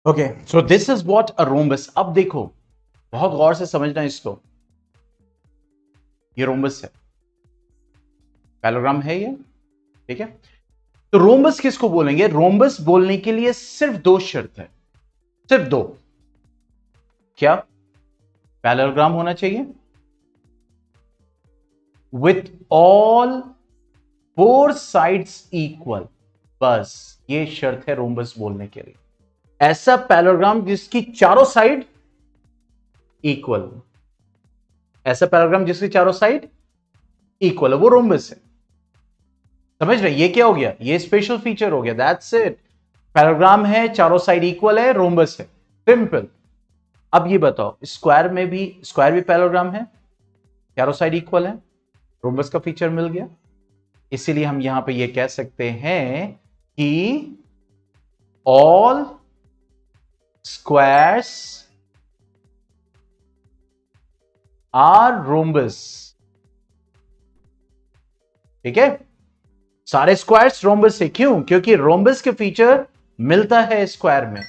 Okay so this is what a rhombus. अब देखो, बहुत गौर से समझना इसको। ये रोम्बस है, पैराग्राम है ये, ठीक है। तो रोम्बस किसको बोलेंगे? रोम्बस बोलने के लिए सिर्फ दो शर्त है, सिर्फ दो। क्या? पैराग्राम होना चाहिए with all four sides equal, बस ये शर्त है रोम्बस बोलने के लिए। ऐसा पैराग्राम जिसकी चारों साइड इक्वल, ऐसा पैराग्राम जिसकी चारों साइड इक्वल है, वो रोम्बस है। समझ रहे? ये क्या हो गया? ये स्पेशल फीचर हो गया, दैट्स इट। पैराग्राम है, चारों साइड इक्वल है, रोम्बस है, सिंपल। अब ये बताओ, स्क्वायर में भी, स्क्वायर भी पैराग्राम है, चारों साइड इक्वल है, रोम्बस का फीचर मिल गया। इसीलिए हम यहां पे ये कह सकते हैं कि ऑल स्क्वायर्स आर रोम्बस। ठीक है, सारे स्क्वायर्स रोम्बस से। क्यों? क्योंकि रोम्बस के फीचर मिलता है स्क्वायर में।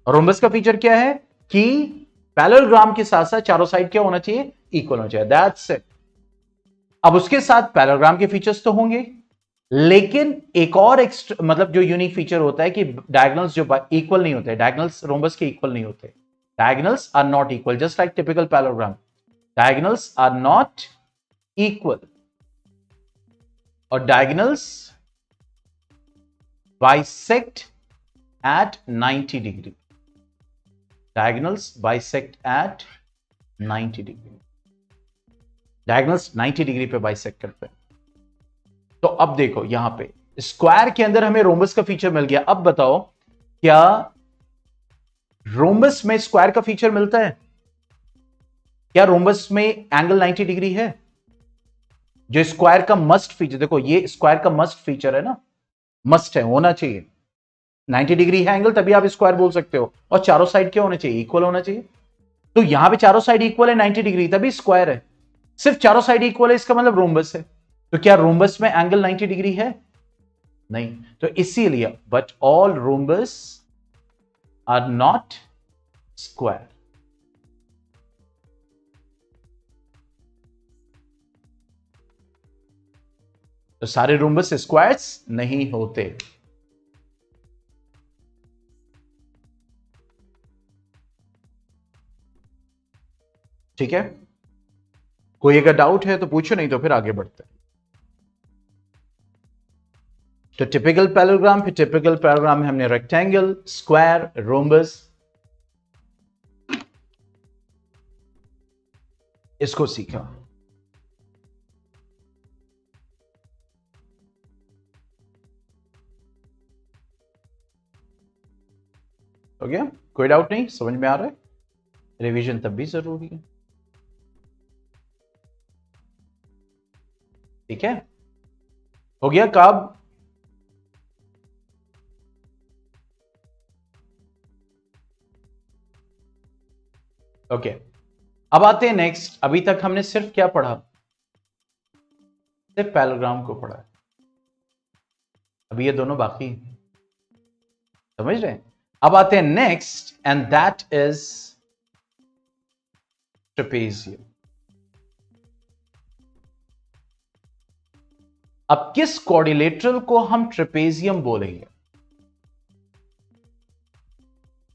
रोम्बस का फीचर क्या है? कि पैरेललोग्राम के साथ साथ चारों साइड क्या होना चाहिए? इक्वल होना चाहिए, दैट्स इट। अब उसके साथ पैरेललोग्राम के फीचर्स तो होंगे, लेकिन एक और एक्स्ट्रा, मतलब जो यूनिक फीचर होता है कि डायगोनल्स जो इक्वल नहीं होते, डायगोनल्स रोम्बस के इक्वल नहीं होते। Diagonals are not equal, just like typical parallelogram, diagonals are not equal. और diagonals bisect at 90 degree. Diagonals bisect at 90 degree. Diagonals 90 degree पे बाइसेक्ट करते हैं। तो अब देखो यहां पे स्क्वायर के अंदर हमें रोम्बस का फीचर मिल गया। अब बताओ, क्या रोम्बस में स्क्वायर का फीचर मिलता है? क्या रोम्बस में एंगल 90 डिग्री है? जो स्क्वायर का मस्ट फीचर, देखो ये स्क्वायर का मस्ट फीचर है ना, मस्ट है, होना चाहिए। 90 डिग्री है एंगल, तभी आप स्क्वायर बोल सकते हो। और चारों साइड क्या होने चाहिए? इक्वल होना चाहिए। तो यहां पे चारों साइड इक्वल है 90 डिग्री, तभी स्क्वायर है। सिर्फ चारों साइड इक्वल है, इसका मतलब रोम्बस है। तो क्या रोम्बस में एंगल 90 डिग्री है? नहीं। तो इसीलिए but all rhombus are not square. तो सारे रोम्बस स्क्वायर्स नहीं होते। ठीक है, कोई अगर डाउट है तो पूछो, नहीं तो फिर आगे बढ़ते हैं। तो टिपिकल पैरेललोग्राम, फिर टिपिकल पैरेललोग्राम में हमने रेक्टेंगल, स्क्वायर, रोम्बस, इसको सीखा। हो गया? कोई डाउट नहीं? समझ में आ रहा है? रिवीजन तब भी जरूरी है, ठीक है। हो गया काब? ओके, अब आते हैं नेक्स्ट। अभी तक हमने सिर्फ क्या पढ़ा? सिर्फ पैराग्राम को पढ़ा है। अभी ये दोनों बाकी हैं। समझ रहे हैं? अब आते हैं next, and that is trapezium. अब किस क्वाड्रिलेटरल को हम ट्रेपेजियम बोलेंगे?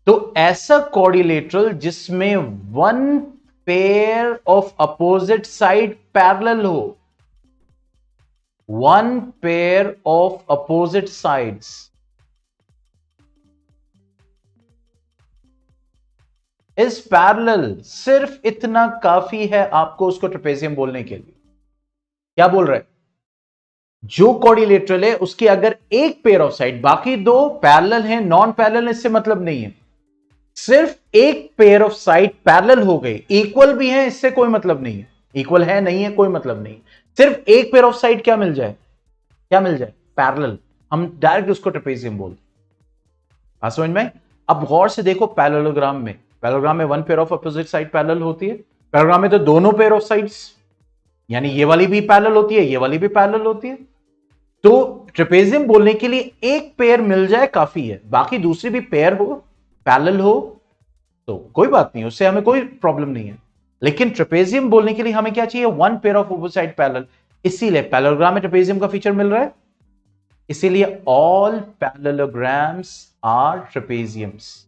तो ऐसा क्वाड्रिलेटरल जिसमें one pair of opposite side parallel हो, one pair of opposite sides. Is parallel, सिर्फ इतना काफी है आपको उसको ट्रेपेजियम बोलने के लिए। क्या बोल रहे हैं? जो क्वाड्रिलेटरल है उसकी अगर एक पेयर ऑफ साइड, बाकी दो पैरेलल हैं, नॉन पैरेलल, इससे मतलब नहीं है। सिर्फ एक पेयर ऑफ साइड पैरेलल हो गए, इक्वल भी है, इससे कोई मतलब नहीं है। इक्वल है नहीं है कोई मतलब नहीं। सिर्फ एक पेयर ऑफ साइड क्या मिल जाए? क्या मिल जाए? पैरेलल। हम डायरेक्ट उसको ट्रेपेजियम बोलते हैं। समझ में? अब गौर से देखो, पैरेललोग्राम में, पैरेललोग्राम में one pair of opposite side parallel होती है। पैरेललोग्राम में तो दोनों पेयर ऑफ साइड्स, यानी ये वाली भी पैरेलल होती है, ये वाली भी पैरेलल होती है। तो ट्रेपेजियम बोलने के लिए एक पेयर मिल जाए काफी है, बाकी दूसरी भी पेयर हो, पैरेलल हो, तो कोई बात नहीं, उससे हमें कोई प्रॉब्लम नहीं है। लेकिन ट्रेपेजियम बोलने के लिए हमें क्या चाहिए? One pair of opposite side parallel. इसीलिए पैरेललोग्राम में ट्रेपेजियम का फीचर मिल रहा है। इसीलिए all parallelograms are trapeziums.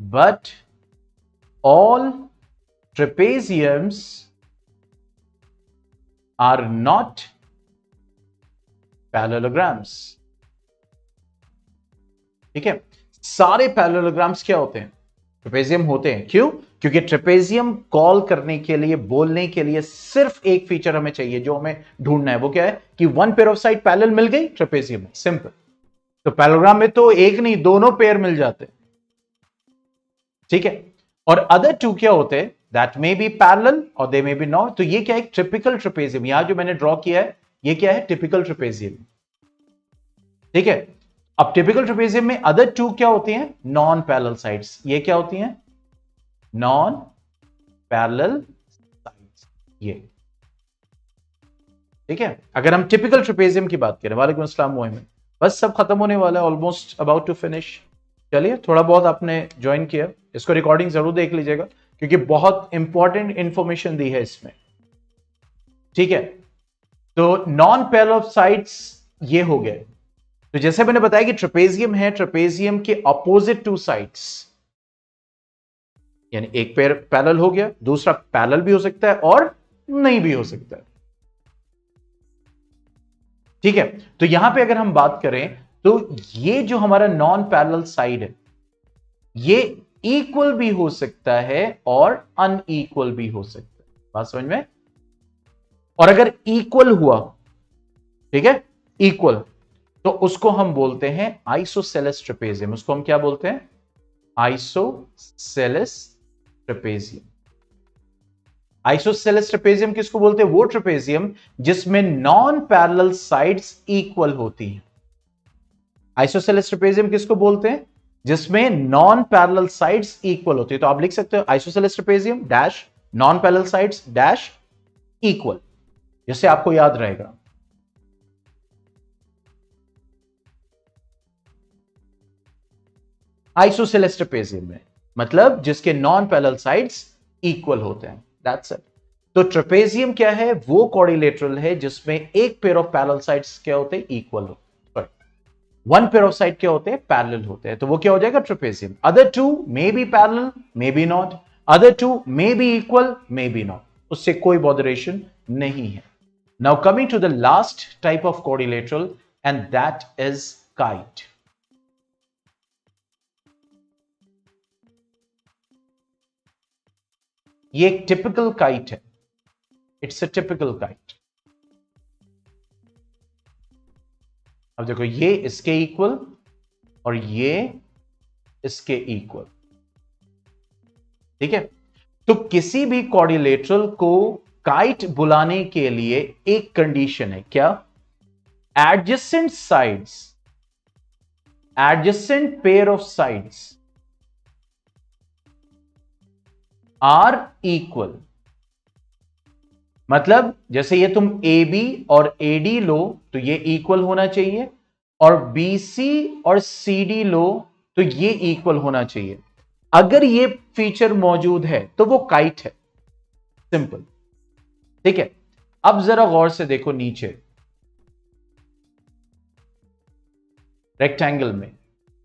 But all trapeziums are not parallelograms। ठीक है? सारे पैरेललोग्राम्स क्या होते हैं? ट्रेपेजियम होते हैं। क्यों? क्योंकि ट्रेपेजियम कॉल करने के लिए, बोलने के लिए सिर्फ एक फीचर हमें चाहिए, जो हमें ढूंढना है। वो क्या है? कि one pair of side parallel मिल गई ट्रेपेजियम में, सिंपल। तो पैरेललोग्राम में तो एक नहीं, दोनों पेयर मिल जाते हैं। ठीक है? और अदर टू क्या होते हैं? दैट मे बी पैरेलल और दे मे बी नॉट। तो ये क्या है? Typical trapezium. यहां जो मैंने ड्रॉ किया है, ये क्या है? Typical trapezium. ठीक है? अब टिपिकल ट्रेपेजियम में अदर टू क्या होती हैं? Non parallel sides. ये क्या होती हैं? Non parallel sides. ये ठीक है? अगर हम टिपिकल ट्रेपेजियम की बात करें, वालेकुम अस्सलाम मोहम्मद, बस सब खत्म होने वाला है, ऑलमोस्ट अबाउट टू फिनिश। चलिए, थोड़ा बहुत आपने ज्वाइन किया, इसको रिकॉर्डिंग जरूर देख लीजिएगा, क्योंकि बहुत इंपॉर्टेंट इंफॉर्मेशन दी है इसमें। ठीक है? तो नॉन पैरेलल साइड्स ये हो गए। तो जैसे मैंने बताया कि ट्रेपेजियम है, ट्रेपेजियम के अपोजिट टू साइड्स, यानी एक पेयर पैरेलल हो गया, दूसरा पैरेलल भी हो सकता है और नहीं भी हो सकता है। ठीक है? तो यहां पे अगर हम बात करें, तो ये जो हमारा नॉन पैरेलल साइड है, ये इक्वल भी हो सकता है और अनइक्वल भी हो सकता है। बात समझ में? और अगर इक्वल हुआ, ठीक है, इक्वल, तो उसको हम बोलते हैं आइसोसेलेस ट्रेपेजियम। उसको हम क्या बोलते हैं? Isosceles trapezium. आइसोसेलेस ट्रेपेजियम किसको बोलते हैं? वो ट्रेपेजियम जिसमें नॉन पैरेलल साइड्स इक्वल होती हैं। आइसोसेलेस ट्रेपेजियम किसको बोलते हैं? जिसमें नॉन पैरेलल साइड्स इक्वल होती है। तो आप लिख सकते हो isosceles trapezium dash non parallel sides dash equal, जिससे आपको याद रहेगा। आइसोसेलेस ट्रेपेजियम में मतलब जिसके नॉन पैरेलल साइड्स इक्वल होते हैं, दैट्स इट। तो ट्रेपेजियम क्या है? वो क्वाड्रिलेटरल है जिसमें एक पेयर ऑफ पैरेलल साइड्स क्या होते हैं? इक्वल होते हैं। वन पेयर ऑफ साइड क्या होते हैं? पैरेलल होते हैं। तो वो क्या हो जाएगा? Trapezium. Other two may be parallel, may be not, other two may be equal, may be not, उससे कोई बॉदरेशन नहीं है। Now coming to the last type of quadrilateral, and that is kite. ये एक टिपिकल काइट है। It's a typical kite. अब देखो, ये इसके इक्वल और ये इसके इक्वल। ठीक है? तो किसी भी क्वाड्रिलेटरल को काइट बुलाने के लिए एक कंडीशन है, क्या? Adjacent sides, adjacent pair of sides are equal. मतलब जैसे ये तुम ए बी और ए डी लो तो ये इक्वल होना चाहिए, और बी सी और सी डी लो तो ये इक्वल होना चाहिए। अगर ये फीचर मौजूद है तो वो काइट है, सिंपल। ठीक है, अब जरा गौर से देखो नीचे रेक्टेंगल में,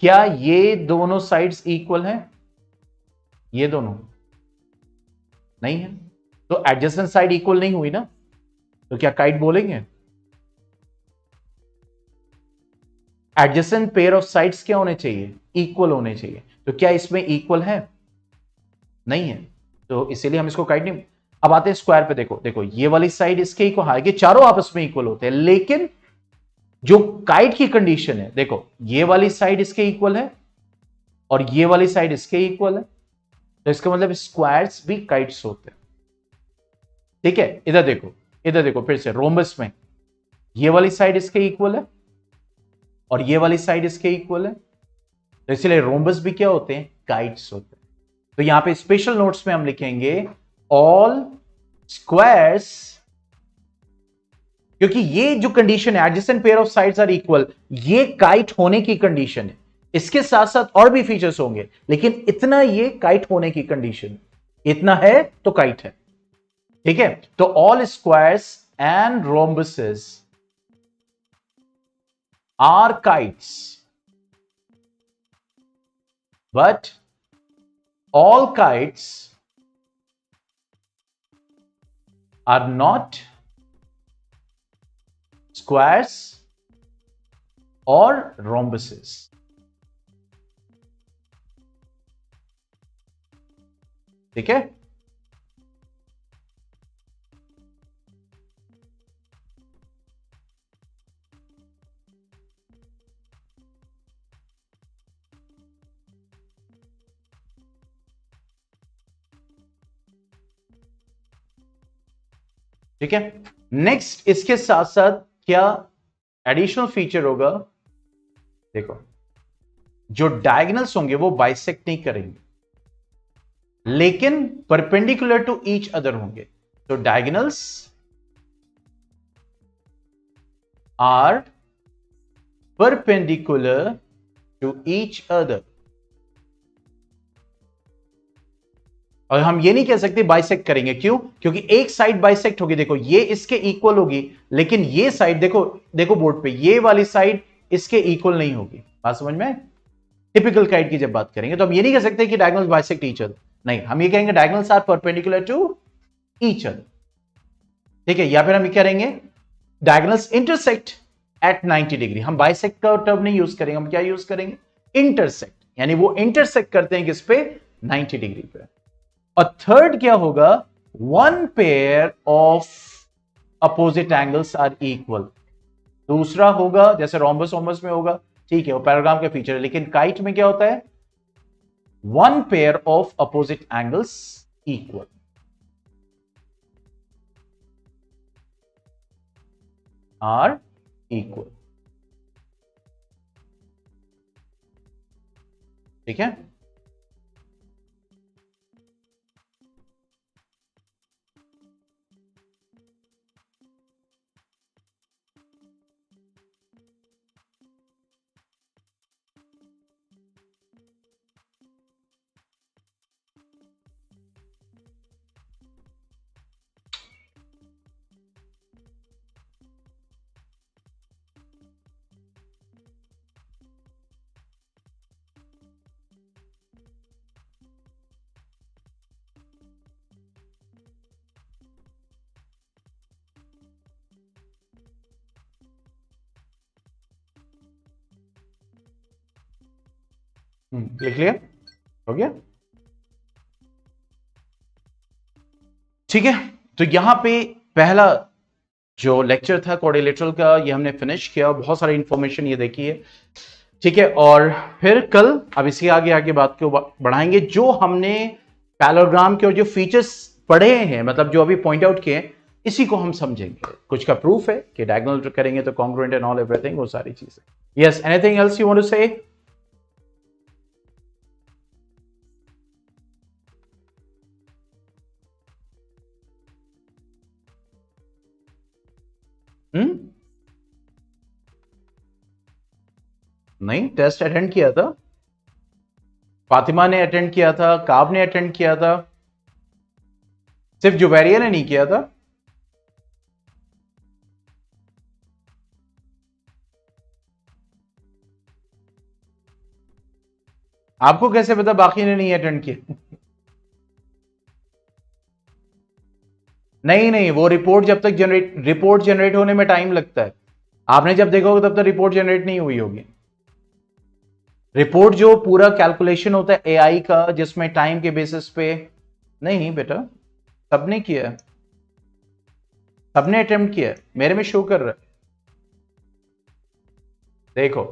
क्या ये दोनों साइड्स इक्वल हैं? ये दोनों नहीं है, तो एडजेसेंट साइड इक्वल नहीं हुई ना, तो क्या काइट बोलेंगे? एडजेसेंट पेयर ऑफ साइड्स क्या होने चाहिए? इक्वल होने चाहिए। तो क्या इसमें इक्वल है? नहीं है, तो इसीलिए हम इसको काइट नहीं। अब आते हैं स्क्वायर पे, देखो देखो ये वाली साइड इसके इक्वल, हालांकि चारों आपस में इक्वल होते हैं, लेकिन जो काइट की कंडीशन है, देखो ये वाली साइड इसके इक्वल है और ये वाली साइड इसके इक्वल है, तो इसका मतलब स्क्वायर्स भी काइट्स होते हैं। ठीक है, इधर देखो, इधर देखो फिर से रोम्बस में ये वाली साइड इसके इक्वल है और ये वाली साइड इसके इक्वल है, तो इसलिए रोम्बस भी क्या होते हैं? काइट्स होते हैं। तो यहां पे स्पेशल नोट्स में हम लिखेंगे ऑल स्क्वायर्स, क्योंकि ये जो कंडीशन है adjacent pair of sides are equal, ये काइट होने की कंडीशन है। इसके साथ साथ और भी फीचर्स होंगे, लेकिन इतना ये काइट होने की कंडीशन, इतना है तो काइट है। ठीक है, तो all squares and rhombuses are kites, but all kites are not squares or rhombuses. ठीक है, ठीक है। नेक्स्ट इसके साथ साथ क्या एडिशनल फीचर होगा? देखो जो डायगोनल्स होंगे वो बाइसेक्ट नहीं करेंगे, लेकिन परपेंडिकुलर टू ईच अदर होंगे। तो diagonals are perpendicular to each other, और हम ये नहीं कह सकते बाइसेक्ट करेंगे। क्यों? क्योंकि एक साइड बाइसेक्ट होगी, देखो ये इसके इक्वल होगी, लेकिन ये साइड देखो, देखो बोर्ड पे ये वाली साइड इसके इक्वल नहीं होगी। बात समझ में? टिपिकल काइट की जब बात करेंगे तो हम ये नहीं कह सकते कि डायगोनल्स बाइसेक्ट ईच अदर, नहीं, हम ये कहेंगे diagonals are perpendicular to each other. ठीक है, या फिर हम ये करेंगे डायगोनल्स इंटरसेक्ट एट 90 डिग्री। हम बाइसेक्ट का टर्म नहीं यूज करेंगे, हम क्या यूज करेंगे? इंटरसेक्ट, यानी वो इंटरसेक्ट करते हैं किस पे? 90 डिग्री पे। और थर्ड क्या होगा? One pair of opposite angles are equal. दूसरा होगा जैसे रोम्बस ओम्बस में होगा, ठीक है, वो पैराग्राम का फीचर है, लेकिन काइट में क्या होता है? One pair of opposite angles equal. Are equal. ठीक है, लिख लिया? हो गया? ठीक है, तो यहां पे पहला जो लेक्चर था क्वाड्रिलेटरल का ये हमने फिनिश किया, बहुत सारी इंफॉर्मेशन ये देखी है। ठीक है, और फिर कल अब इसके आगे आगे बात को बढ़ाएंगे। जो हमने पैरेललोग्राम के और जो फीचर्स पढ़े हैं, मतलब जो अभी पॉइंट आउट किए, इसी को हम समझेंगे। कुछ का प्रूफ है कि डायगोनल करेंगे तो कॉन्ग्रुएंट एंड ऑल एवरीथिंग, वो सारी चीजें। Yes, anything else you want to say? नहीं, टेस्ट अटेंड किया था, फातिमा ने अटेंड किया था, काब ने अटेंड किया था, सिर्फ जुबैरिया ने नहीं किया था। आपको कैसे पता बाकी ने नहीं अटेंड किया? नहीं नहीं, वो रिपोर्ट जनरेट होने में टाइम लगता है। आपने जब देखा होगा तब तक रिपोर्ट जनरेट नहीं हुई होगी। रिपोर्ट जो पूरा कैलकुलेशन होता है एआई का, जिसमें टाइम के बेसिस पे, नहीं बेटा, सबने किया है, सबने अटेम्प्ट किया है, मेरे में शो कर रहा है, देखो।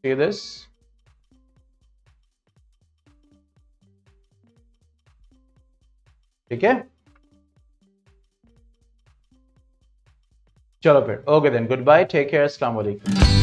See this? ठीक है, चलो फिर, okay then, good bye, take care, अस्सलाम वालेकुम।